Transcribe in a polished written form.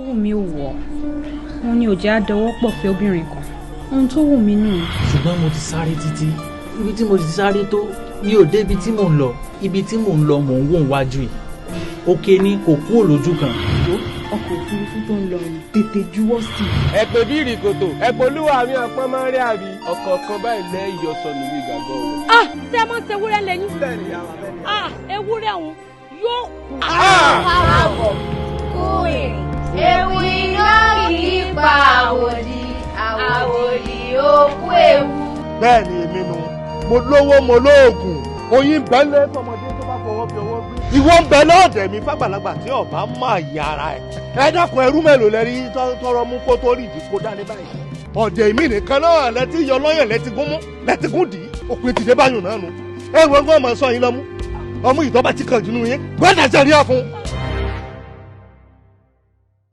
wù mí ò wọ̀ wọn ni ò jẹ́ àdọwọ́ pọ̀ fẹ́ obìnrin kan ohun tó wù mí nù. ṣùgbọ́n mo ti sáré títí ibi tí mo ti sáré tó mi ò dé ibi tí mò ń lọ ibi tí mò ń lọ mò ń wò wájú yìí òkè ni kò kúrò lójú kan. ọkọ̀ òfurufú tó ń lọ tètè juwọ́ sí i. ẹ pè bí ìrìkòtò ẹ polúwa mi ọpọ́n máa ń rí àbí ọ̀kọ̀ọ̀kan báyìí lẹ́yìn ìyọ̀sọ̀nù ní ìgbàgbọ́ rẹ̀. ṣé ẹ máa ń ṣe ewúrẹ́ lẹ́yìn. bẹ́ẹ̀ni àwọn abẹ́ni. ewúrẹ́ ọ̀hún yóò kú. Káàbọ̀ kúrin ewu iná kìí pa àwòdì àwòdì òkú ewu. bẹ́ẹ̀ ni èmi nu mo lówó mo lóògùn oyin bẹ́lẹ̀ tọmọdé tó bá fọwọ́ fi ọwọ́ gbé. ìwọ ń bẹ lọ́ọ̀dẹ̀ mi fàgbàlagbà tí ọba máa yára ẹ̀. ẹ dákun ẹrú mélòó lẹ rí tọrọ mú kó tó rí ìdí kó dání báyìí. ọ̀dẹ̀ mi nìkan náà lẹ́tí yọ lọ́yàn lẹ́tí gún dì í òpin tìde báyìí náà nu. ẹ wọ́n gbọ́n mọ̀ sọ yín lọ́mú ọmú ìtọ́ba tí kan jùlọ yín gbọ́dọ̀ jẹ́rìí àfún.